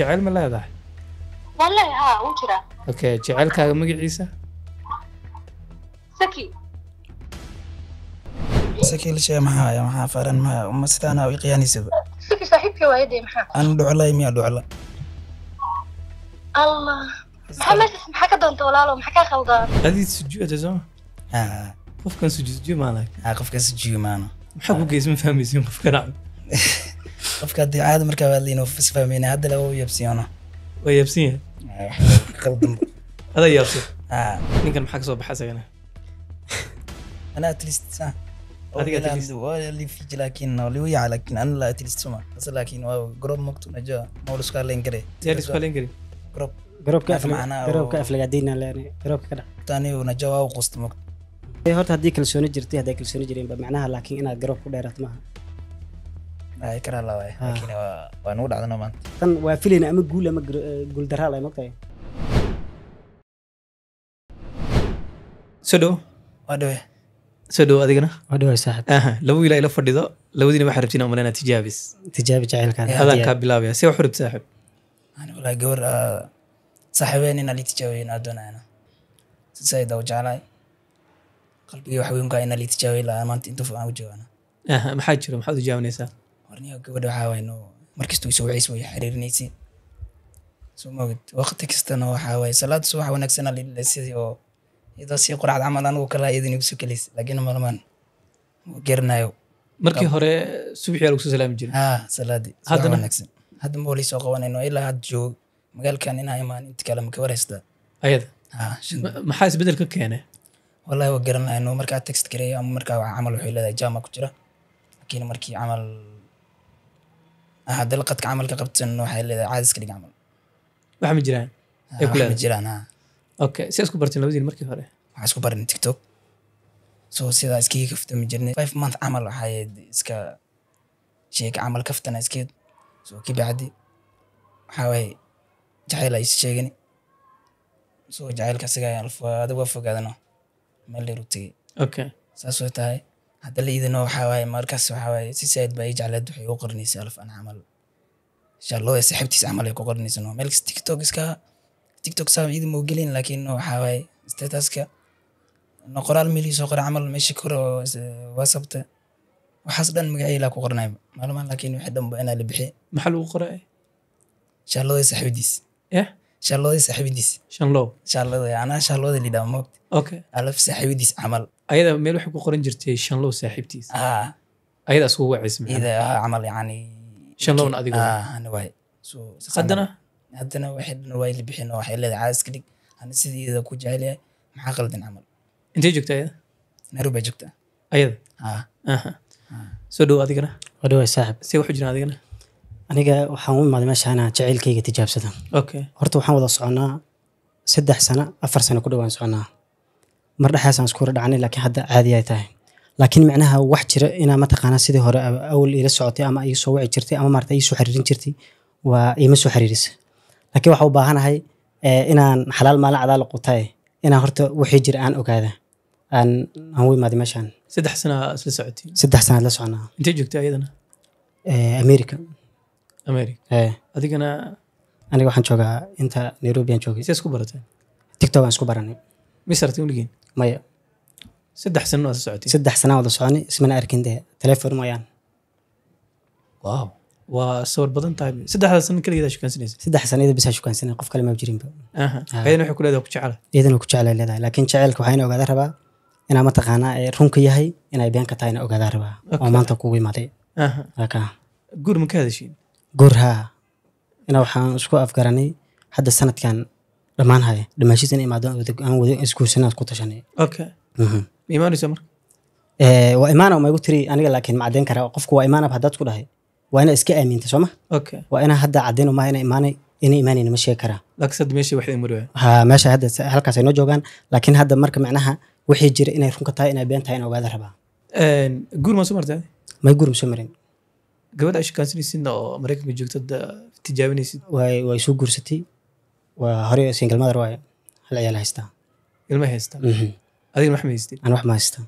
jecel ma leedahay والله ها وجرا okay jecelkaaga magaciisa سكي سكيل شيء معها يا معها فارن ما ستانا ويقياني سبب سكي صاحبك وايدي محمد أنا دعلا ميا دعلا الله محمد محكا دونت ولا له محكا خلدان adii sujuuda soo ها qofkan sujuud maalag قف كاس جيو معنا maxaa ku geysma fahmaysiin qofkan قف كادي عاد مركب هذي نو فس فهمين هذا لو يبسيونه way yaabsan yahay خلدم adaa yaabsan ها ninkan maxaa ka soo baxa isagana أنا أتلست سا هذيك أتلست. اللي في لكن اللي ويا لكن أنا لا أتلست سما بس لكن واو جروب مكتوب نجا مولوس كارلين كري diyaar isku haleyn kari جروب garoobka Af macnaa oo- garoobka aflagaadiina leeyahay garoobka ka dhac تاني ونجا واو قست مكتوب horta haddii kalsooni jirtay hadday kalsooni jireen ba macnaha laakiin inaad garoob ku dheeraat maaha هاي كرا الله واي لكن ونود عندنا ما tan waa filayna ama guul ama guul daraa lay mogtahay soo dhow وادوي soo dhow adigana waa dhaway saaxib aha laba wiil ay la fadhido labadiina waxaa rabtiin aan malaynaa tijaabis tijaabi jacaylkaada adaan kaa bilaabaya si wax u rabta saaxib أنا ولا جور صاحبين إن اللي تجاوين أدونا أنا سيدا وجعلاي قلبي وحويم كاين اللي تجاوي لا ما أنت فاهم وجوانا aha maxaa jira maxaad u jaawanaysaa ورني قبل وحاوي إنه مركز تويسوي عيسوي حريرني سي سو ما قلت وقت كستنا وحاوي صلاة صباح ونكسنا للسيدي أو إذا سي قرعة عمل أنا وكلا يدني بسكليس لكن ما لمن وقرنا يو markii hore subaxii lagu soo salaami jiray ها سلادي هذا هذا أنا. نكسن هذا مولي سوق وانا إنه إلا هاد جو مقال كان إنها إيمان أنت كلام كورستا ayada ها شن maxaa isbedel ka keenay والله وقرنا إنه مركا تكست كريه أم مركا عمل وحيلة جامع كجرا لكن مركي عمل هذا لقد عمل كقبت إنه حيلة عايز كريه عمل waxa ma jiraan Ay ku leedahay. جيران ها okay si isku barteen labadiina markii hore waxaa isku baran TikTok soo sidaa iskii kaftami jirnay 5 month camal waxay iska sheeg camal kaftana iskeed soo ki bacdi waxa way jacayl ay sheegani soo jacaylka siga ay alfaada waa fogaadano meel dheer u tagay okay saas oo tahay hadda la idino waxa way markaas waxa way si said bay jacayl waxay u qornaysaa alf an camal insha Allah ay saxibtiis camal ay ku qornaysaa meel TikTok saa idin mo gelin laakiin waxa way statuska نقرأ الميلي سو قرأ عمل ماشي كرة واسبته وحسب أن مقعي لا كقرنا معلومة لكن واحد دم أنا اللي بحي maxaa lagu qoray إن شاء الله يسحب ديس eh إن شاء الله يسحب ديس shan low إن شاء الله أنا إن شاء الله اللي دام وقت okay ألف سحب ديس عمل ayada meel waxay ku qoran jirtay shan low saaxiibtiis ayada isku wacis maxaa إذا عمل يعني shan lowna adiga أنا واي سو haddana haddana waxay dhan waa la bixin oo waxay leedahay caas ka dhig ana sideeda ku jecel yahay maxaa qaldan camal intee joogta ayada Nairobi baa joogta ayada ah aha soo dhow adigana waa dhaway saaxib si wax u jiraan adigana aniga waxaan u imaaday meesha inaan jacaylkayga tijaabsada okay horta waxaan wada soconaa 3 sano 4 sano ku dhawaan soconaa mar dhexaasaan isku hor dhacnay laakiin hadda caadi ay tahay laakiin macnaha wax jira inaa mataqaanaa sidii hore awal ila socotay ama ay soo wici jirtay ama maartay ay soo xiriirin jirtay waa ima soo xiriirisay laakiin waxa u baahanahay inaan xalaal maalin cadaal qutay inaan horta wixii jira aan ogaada aan u imaaday meeshaan 3 sano isla socotay 3 sanaad la soconaa intee joogta ayadana America America adigana aniga waxaan joogaa inta Nairobi aan joogay si isku barateen TikTok aan isku baranay misartii uligiin maya 3 sano isla socotay 3 sano wada soconay ismana arkin dee telefoon mooyaan wow waa sawir badan tahay 3 sano kaliya shukaansanaysa 3 sanada bis shukaansanay qof kale ma jirinba aha ayadana waxay ku leedahay ku jecel iyadana ku jecel leedahay laakiin jacaylka waxayna ogaada rabaa inaa mataqaanaa runka yahay inay been ka tahay ogaada rabaa oo maanta kugu imaaday aha laka guur ma ka hadashin gurha ina waxaan isku afgaranay hadda sanadkan dhamaanhay dhamashiis in imaado aan wada iskuursanaad ku tashanay okay iimaanaysa marka waa imaana ma igu tiri aniga laakiin ma cadeyn kara qofku waa imaana haddaad ku dhahay waa ina iska aaminta sooma okay waa ina hadda cadeyn ma ina imaanay in iimaanayna ma sheegi karaa laakiin sad meeshii wax idin marwaa ha meesha hadda halkaas ay noo joogaan laakiin hadda marka macnaha wixii jira inay runka tahay inay been tahay in ogaada rabaa guur ma soo martay may guur soo marin gabadha ay shaqaansanaysid oo Mareykanka joogta tijaabinaysid way soo guursatay waa hore single mother waay hal ciyaal haystaa ilma haysta adiga wax ma haystid aan wax ma haystaa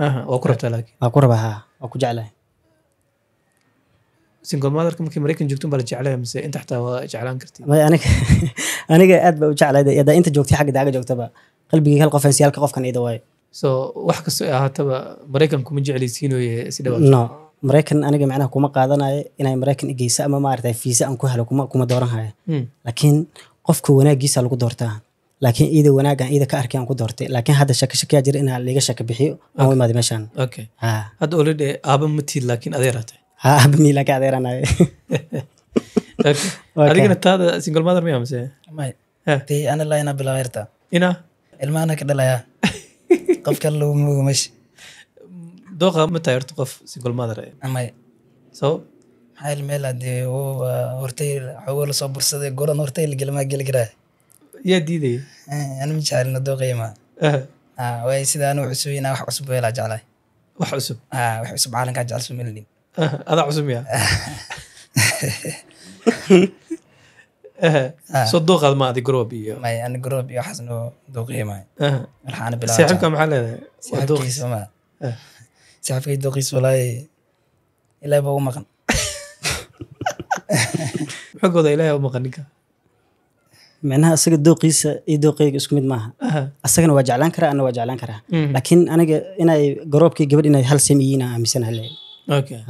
aha waa ku rabtaa laakiin waa ku rabaa waa ku jeclahay single motherka markii Mareykan joogto baa la jeclaa mise inta xataa waa jeclaan kartid may aniga aad baa u jeclahay yada inta joogtay xagga daaga joogtaba qalbigii hal qof ansiyaalka qofkan ida way so wax kasto ay ahaataba Mareykan kuma jeclaysiinooye si dhawaad no Mareykan aniga macnaha kuma qaadanayo inay Mareykan igeysa ama maartay fiisa aan ku helo kuma dooran hayo laakiin qofka wanaagiisa lagu doortaa laakiin ida wanaagan ida ka arkay aan ku doortay laakiin hadda shaka jir in liiga shaka bixiyo aan imaado meeshan okay hadda already aaba ma tiid laakiin adeeratay aaba mi laakiin adeeranayo okay adigana taada single mother ma amse may tii ana la ina bilaawirta ina ilmaana ka dhalaya qofka loo muumash dooqa ma taayirto qof single mother may so hal meel hadii oo hortay xawlo soo bursaday goran hortay la gelma gelgaraa yaa diiday ana ma jeclina dooqayma way sidaan u cusubina wax cusub weela jeclay wax cusub wax cusub caalanka jecel Soomaaliland ada cusub ya so dooqad ma adi group iyo may ana group iyo xasno dooqayma waxaan bilaabay saaxiibka maxaa leedahay waa dooqiisa ma saaxiibkay dooqiisa walaa ilaa baa u maqan xogooda ilaahay u maqan ninka macnaha asaga dooqiisa iyo dooqeyga isku mid maaha asagana waa jeclaan karaa ana waa jeclaan karaa laakiin aniga inay garoobkii gabadh inay hal sameeyeen aaminsanahay leeyahay okay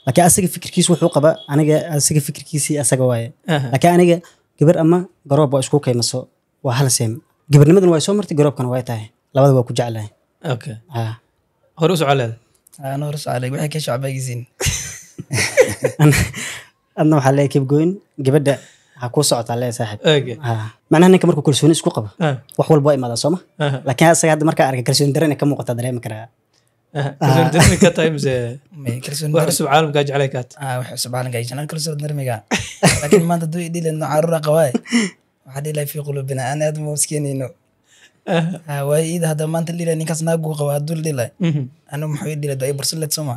laakiin asaga fikirkiisu wuxuu qaba aniga asaga fikirkiisii asaga waaye laakiin aniga gabar ama garoob waa isku kaymaso waa hal seem gabarnimadan waa soo martay garoobkana waa tahay labada waa ku jeclahay okay hore u socaleed ana hore socaleed waxay ka shacbaygiin adna waxa leeyahay kibgoyn gabadha ha ku socotaa leeyahay saaxiib macnaha ninka markuu kalsooni isku qabo wax walba imaada Sooma laakiin asaga hadda marka arka kalsooni dareen ka muuqata dareemi karaa kalsooni dareen ka tahay mise may kalsooni wax cusub caalamka jeclay kaat wax cusub caalamka jeclay kalsooni daremiga laakiin maanta duu idilay caruura qawaay waxa dhilay fi qulubina ana aad mooskeenino way ida hada maanta dhilay ninkaas naagu qaba dul dhilay ana maxay dhilay day bursalad Sooma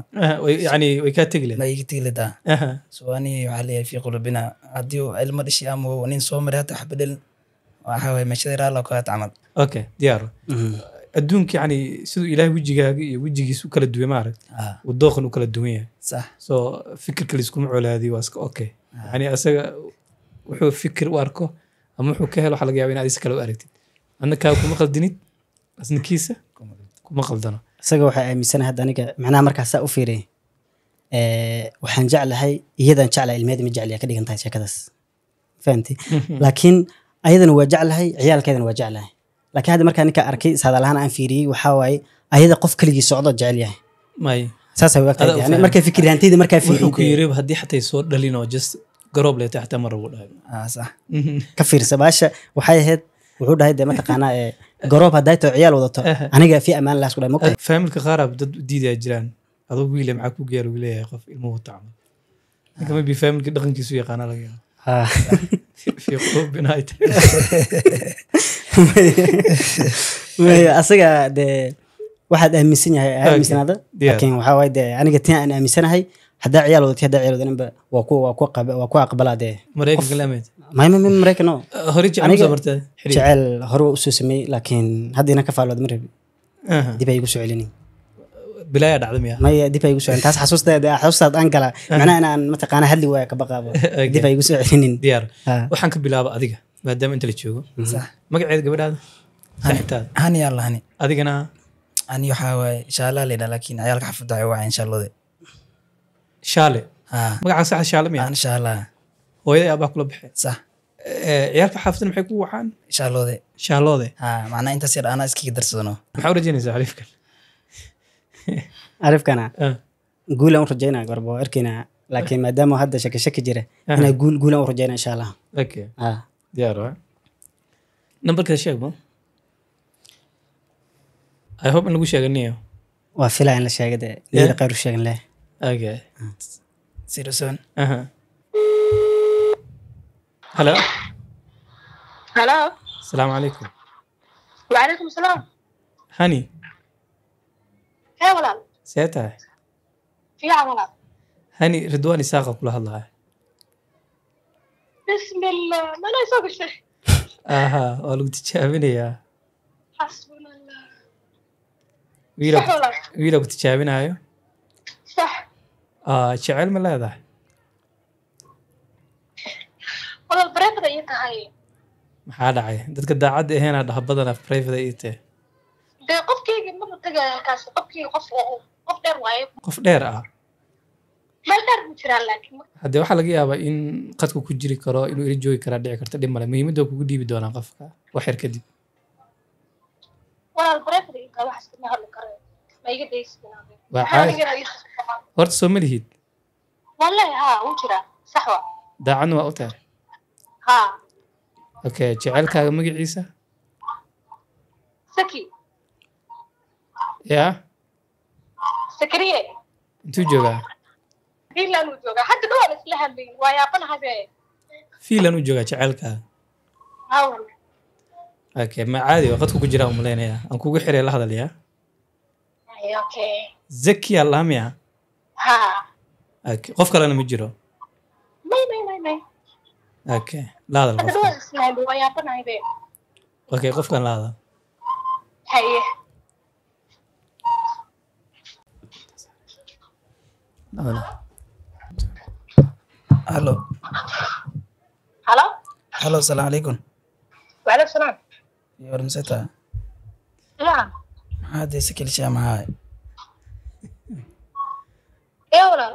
yani way ka tagleen way ka tagleen soo ani waxa leeyahay fi qulubina hadii ilmo dhishi ama nin soo maray hata xabadil waxa way meeshada la ka taamal okay diyaar adduunka yani sidoo ilaahay wajigaaga iyo wajigiisu kala duwan ma arag wadooqan u kala duwan yahay sax so fikirka la isku maculaadi waa iska okay yani asaga wuxuu fikir u arko ama wuxuu ka helo waxa laga yaabaa in aad is kala u aragtid annaka kuma qaldinid asnikiisa kuma qaldana asaga waxa aaminsan hadda aniga macnaha markaas u fiiriyay waxaan jeclahay iyadan jeclahay ilmeed ma jecliya ka dhigan tahay sheekadaas fahamtay laakiin ayadana waa jeclahay ciyaalkeedana waa jeclahay laakiin hadda markaan ninka arkay saadalahan aan fiiriyay waxa waaye ayada qof kaligii socdo jecel yahay may saas ay waqti yani markay fikirantayda markaa fiiriyay wuxuu ku yiri hadii xataa soo dhalin oo just garoob leeyahay xataa mar uu dhahay sax ka fiirsa baasha waxay ahayd wuxuu dhahay de ma taqaanaa garoob haday to ciyaal wadato aniga fi amaan la isku dhahay maqay familka qaarab dad diiday jiraan adoo wiil maxaa ku geeyo leeyahay qof ilmuhu taamo ninka ma bi familka dhaqankiisu yaqaan laga في قلوب بنايت ما أصلا ده واحد أمسني هاي أمسنا لكن وحاول ده أنا قلت أنا أمسنا هاي هدا عيال وده هدا عيال وده وكو أقبل ده مريكا كلامات ما من مريكا نو هريج أنا صبرت جعل هرو أسوسمي لكن هدي أنا كفال وده مريب دي بيجو سعليني بلا يدعم يا ما دي بيجو سعلين تاس حسوس ده حسوس ده أنقلا معناه أنا متى أنا هدي وياك بقى دي بيجو سعليني ديار وحنك بلا بقى ديك ما دام أنت اللي تشوفه صح ما قاعد قبل هذا هاني الله هاني أديك أنا أنا يحاول إن شاء الله لنا لكن عيالك حفظ دعوة إن شاء الله ده شالي ما قاعد صح شالي ميا إن شاء الله ويا أباك كله بحي صح عيالك حافظنا محيكو وحان إن شاء الله ده شاء الله ده معناه أنت سير أنا إسكي درس ذنو محاول جيني زعرفك عارف كنا قول أمر رجينا قربوا أركينا لكن ما دام هذا شك جرى أنا قول أمر رجينا إن شاء الله أوكي ديارة نمبر كذا شيء بو I hope إنه شيء غنيه وافلا عن الشيء ده ليه غير الشيء له أوكي سيروسون هلا هلا السلام عليكم وعليكم السلام هاني هاي ولا سيتها في عملا هاني رضواني ساقة كلها الله بسم الله ما لا يسوق الشيء ولو تتشابين يا حسبنا الله ويلا كنت تشابين هايو صح شعيل من لا ذا ii tahay maxaa dhacay dadka daacadda ahaynaa dhaha badanaa private ii tahay dee qofkeyga maba tegaya halkaas qofkii qof dheer waaye qof dheer ah meel dheer buu jiraa laakiin haddee waxaa laga yaabaa in qadku ku jiri karo inuu ila joogi karaa dhici karta dhib male muhiimadda waa kugu dhiibi doonaa qofka wax yar kadib walaal private ii tahay waxaas kama hadli karo ma iga daysidinaabe waa caadi horta soo ma lihid wallahi haa wuu jiraa sax wa daacadna waa u tahay haa okay jecelkaaga magaciisa saki yaa sakariye intuu joogaa fiinland uu joogaa hadda dhawaan isla hadlay waa yaabanahabe fiinland uu joogaa jecelkaaga hawan okay ma caadi waa qadku ku jiraa u malaynayaa aan kugu xiray la hadalayaa okay zaki allaamiya haa okay qof kalena ma jiro may okay la hadal hadda dhawaan isla hadlay waa yaabanahabe okay qofkan la hadal haye halo halo halo asalaamu calaykum waalaikum salaam iyo warmaseta yaa maxaa dee sakilshaa maxaa ee walaal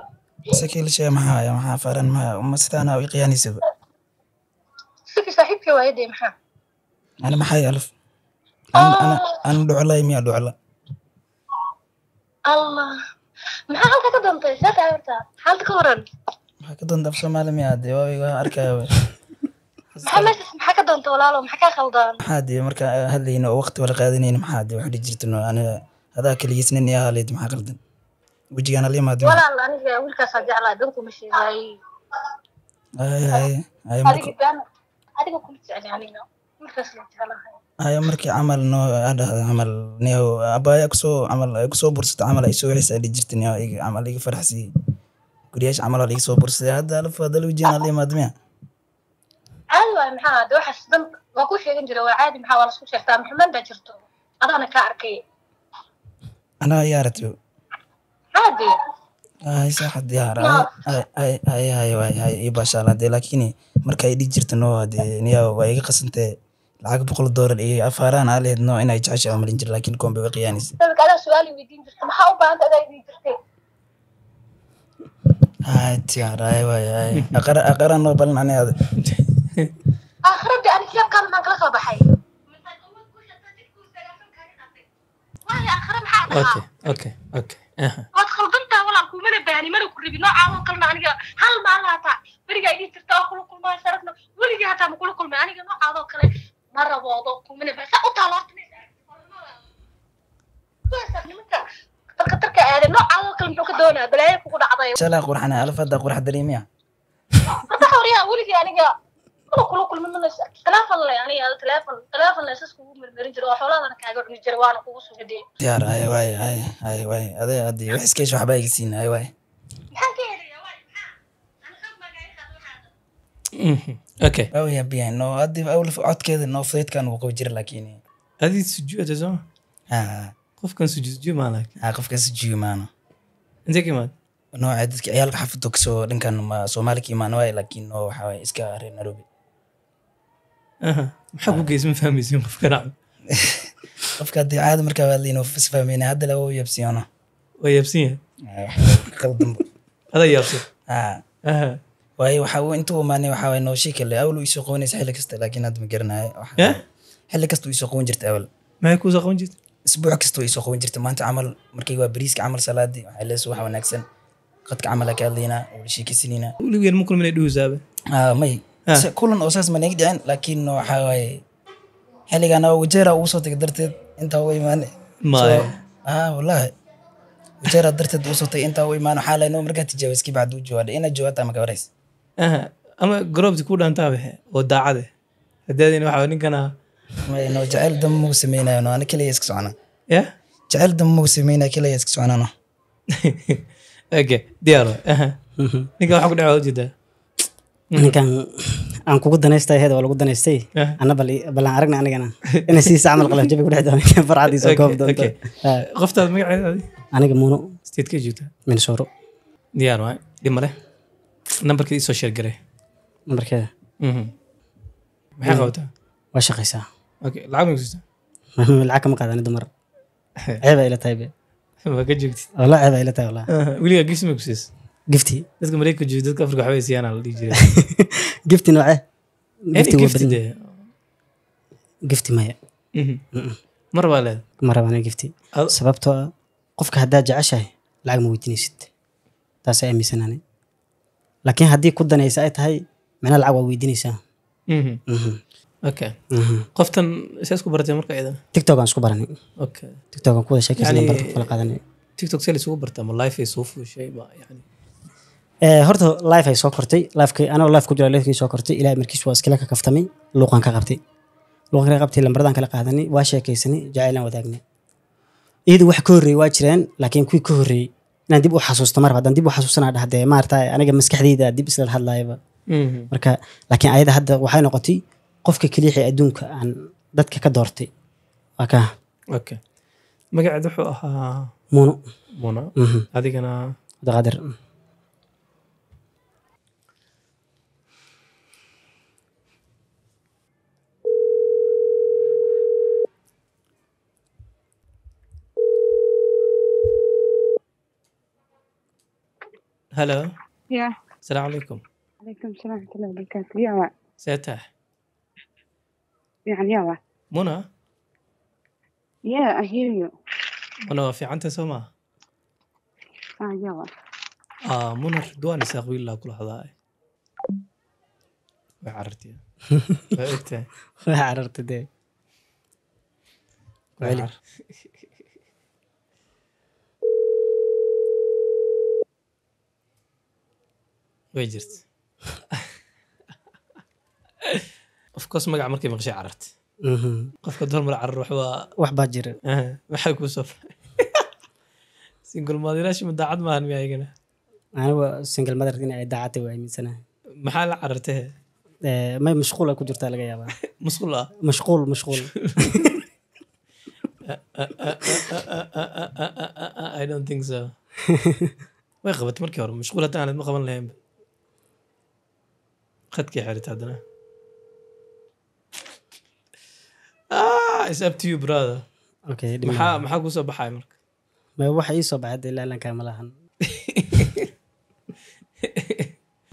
sakilshaa maxaa faaran ma sidaana i qiyaanaysaba siki saaxiibkii waaye dee maxaa ana maxay alf ana dhuclay miyaa dhucla allah maxaa halka ka doontay see tahay horta xaalta ka waran maxaa ka doonta af soomaali miyaa dee waa arkaya maxaa meeshaas maxaa ka doontay walaalo maxaa kaa khaldaan maxaa dee markaa hadlayno oo waqti wala qaadanayno maxaa dee wax dhihi jirtano aniga hadaa keligiisnin iyo haleyd maxaa qaldan wejigaana la yimaado walaal aniga wiilkaasaa jeclaa danku ma sheegaay adiga kuma jecli aniga wiilkaas la jeclahay haya markii camal noo adhahda camal niyow abaya kusoo bursata camal ay soo wixisa dhihi jirta niyow camal iga faraxsiiyey guriyaash camal aa liga soo bursaday hadda alaf hadda wejigaana la yimaado miya caadi waay maxaa de waxaas dan waa ku sheegan jira waa caadi maxaa waa lasku sheegtaa maxamed baa jirto adaana kaa arkay anaa yaarato caadi hay saxad yaar hay ii baashaala dee laakiin marka ay dhihi jirta noo dee niyow waa iga qasantee lacag $100 iyo afaaraan aa lehed noo inay jecesha oo malin jir laakiin koombe way qiyaanaysa dadka adaa su-aal weydiin jirta maxaa u baahanta adaa idin jirtay hay tiyaar hay aqaran noo balan ani ada aakhiradii ani kiyaabkaada maan kala soo baxay waayo aakhira maxaa dhahaa okay waad khaldantaa walaal kumana baahni mana ku ribi noocaadoo kalena aniga hal maalin hataa berigaa idin jirta oo kula kulmaa sharafna weligii hataa ma kula kulmay aniga noocaadoo kale ma raboodo kumana baahni saa u taalo horta nimanka tarka aaday noocaadoo kale muxuu ka doonaa balaayo kugu dhacday shalaa qurxana alaf hadda qurxa dareemiya marka horiyaa weligii aniga mana kula kulmin mana teleefon le aniga teleefon le sas kugu mermerin jira oo xoolaadana kaaga cuni jira waana kugu sugadee diyaar hay waay adee adii wax iskeesh waxbaa iga siina hay waay maxaan ka helayaa waay maxaa okay awya biyan no adii awla codkeeda noo fudeedkan uu qabo jira laakiin adii sujuuda soo ha qofkan sujuud maalak qofka sujuud maano intee ka imaad nooca dadka ciyaalka xafado kasoo dhankan Soomaali ka imaan waay laakiin no waxa waay iska reer Nairobi maxaa ku geysma fahmaysin qofka raac qofka dii caadi markaa waa liino fahmayna hadda la oo yabsiyono way yabsiin qaldan ada yabsi waay waxa uu intuu maanay waxa waay noo shikale awlu isoo qoonaysa xilli kasta laakiin hadda ma garanayo xilli kasta isoo qoon jirtay awal maxay ku soo qoon jirtay isbuuc kasta isoo qoon jirtay maanta camal markii waa bariiska camal salaadi waxa leeso wax wanaagsan qadka camal ka hadlayna oo shiikisinina weligeed ma kulmay dhuusaaba may kulan oo saas ma naga dhicin laakiin waxa waay xilligana wajeera uu soo tagay darteed inta way imaanay wallahi wajeera darteed uu soo tagay inta way imaanay waxa leeyahay markaa tijaabiski baad u jawaada ina jawaabta ma gabareys ama groobti ku dhaantaa oo daacade hadeedina waxa ninkana may no jacayl dam mu sameeynayo no ana kaliya iska socona ya jacayl dam mu sameeynayo kaliya iska socona no okay diyaaro ninka waxa ku dhaca jeeda ninkan aan kugu danaystay heed waa lagu danaystay ana balan aragna anigana ina si saamal qalaf jabi ku dhex doonay farcadiisa goob doonto qoftaad magaceeda aniga muuno state ka joogta Minnesota diyaar waay dhimale numberka soo share garay numberkeeda maxay qabataa waa shaqaysaa okay lacag ma gustaa lacag kama qaadani dumar ceeb ay la tahay be ma ka joogtid walaa ceeb ay la tahay walaa weligaa gifti ma gusiis gifti dadka Mareykanka jooga dadka Afrika waxbay siiyaan la dhihi jiray gifti noocee gifti waa gifti badan de gifti maya mar baa leed ma rabana gifti sababtoo ah qofka haddaa jeceshahay lacag ma weydiinaysid taas ay aaminsanaanay laakiin haddii ku danaysa ay tahay macnaa lacag waa weydiinaysaa okay qoftan isaas ku baratay marka iyada tiktok aan isku baranay okay tiktok aan ku wada sheekaysanay Yani- barta kala qaadanay tiktok seel isugu bartaa ma live ay soo fuushay ba yani horta live ay soo kortay livekii anoo live ku jira livekii soo kortay ilaa markiis waa iskala ka kaftamay luuqan ka qabtay luuqan ka qabtay lambardan kala qaadanay waa sheekaysanay jacaylan wadaagnay iyadu wax ka horreeyay waa jireen laakiin kuwii ka horreeyay inaan dib u xasuusto mar haddaan dib u xasuusanaa dhahdee maaragtay aniga maskaxdayda dib isla hadlaayaba marka laakiin ayada hadda waxay noqotay qofka keliya ee adduunka aan dadka ka doortay waa ka okay magaceed wuxuu ahaa muuno muna adigana abdiqaadir هلا يا السلام عليكم عليكم السلام ورحمة الله وبركاته يا ساتح يعني يا منى I hear you منى في عنتا سوما يا منى دواني ساقوي الله كل هذا وعرتي فقلت waa cararta dee وعر ويجرت of course magaca markay maqshay carart qofka door mar carar wax baa jira waxay ku soo single mother ma daacad maahan miyaa igana anigu single mother in ay daacatay waa aaminsanahay maxaa la carartay may mashquul ay ku jirtaa laga yaabaa masquul ah mashquul I don't think so way qabat markii hore mashquul haddaan aanad ma qaban lahayn khadkii xirit haddana it's up to you brother okay maxaa ku soo baxay marka may waxa ii soo baxay ilaa lan kaama lahan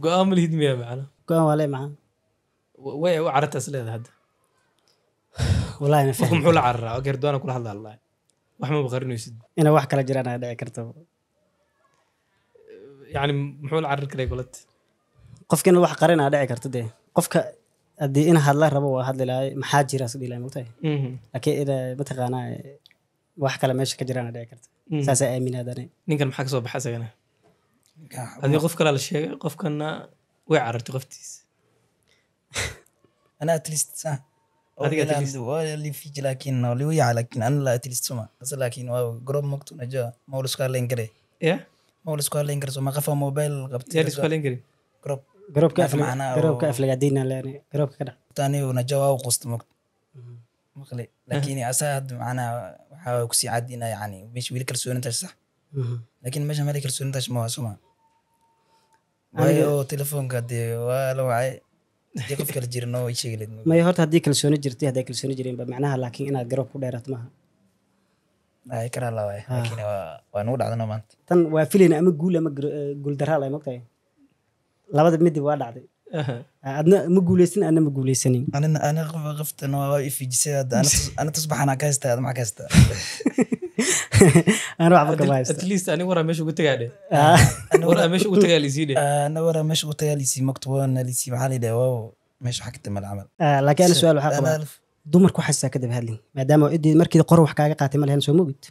go'aan ma lihid miyaa macna go'aan waa leh maxaa way u carartaas leedahay hadda wallaahi ma qofku fahmin muxuu la cararaa oo gardoona kula hadla allah wax ma baqarinaysid ina wax kala jiraan ay dhici karto yani muxuu la carar karay golad qofka in wax qarin aa dhici karto dee qofka haddii in hadla rabo waa hadli lahay maxaa jira isdhihi lahay mogtahay laakiin ina mataqaanaa wax kale meesha ka jiraan aa dhici karto saasay aaminaadane ninkan maxaa ka soo baxa isagana haddii qof kale la sheegay qofkana way carartay qoftiisa أنا أتلست صح هذيك أتلست. اللي في لكن اللي ويا لكن أنا لا أتلست سما بس لكن واو قرب مقتو نجا مولس قال لينكري ya مولس قال لينكري سما قفا موبايل قبت yaa isku halin karin قرب garoobka ما في معناه garoobka aflagaadiina leene garoobka ka dhac تاني ونجا واو قست مقت مقلي لكن أساد معنا وحاول كسي عدينا يعني مش ويل كرسون أنت صح لكن مش مالك كرسون أنت ما سما واي أو تلفون قد ولو عاي دي قف كل جيرنو يشيل may horta haddii kalsooni jirtay hadday kalsooni jireenba macnaha laakiin inaad garoob ku dheerato maaha أي كرا الله واي لكن ونود عدنا ما أنت tan waa filayna ama guul ama guul daraa lay mogtahay labada midi waa dhacday adna ma guuleysan adna ma guuleysanin أنا غفت أنا في جسد أنا تصبح أنا كاست هذا مع كاست ana waxba kama haysta at least aniga waraa meesha ugu tagaa dhe أنا waraa meesha ugu tagaa lisii dhe أنا ورا مش قلت لي سي مكتوب أنا لي سي محلي ده واو مش حكت من العمل laakiin ana su-aal waxaa qabaa أنا dumarku xasaa kadib hadlin maadaama cidii markii qor wax kaaga qaatay ma lahayn soo mogid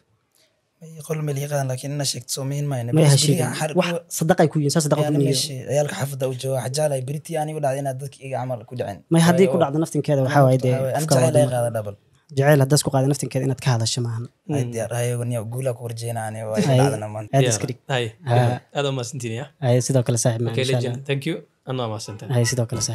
يقول ملي غدا لكن أنا شكت سومين ما ma يعني yaha sheegin wax sadaqay ku yihiin saa sadaqa ku يعني niyo مش عيالك حفظة وجوا حجالة بريتي يعني ولا عدينا ضدك إيه عمل كل عين may haddii ku dhacdo naftinkeeda waxaa waaye dee أنا qofka waa جاي dumar. هذا دبل jacayl haddaas ku qaada naftinkeeda inaad ka hadasho maahan هاي هاي ونيا قولك ورجينا يعني وايد هاي. عدنا ما aad iska dhig hay Ah. aad u mahadsantiin ya hay sidoo kale saaxib okay insha Allah legend thank you anaa mahadsantahay hay sidoo kale saaxib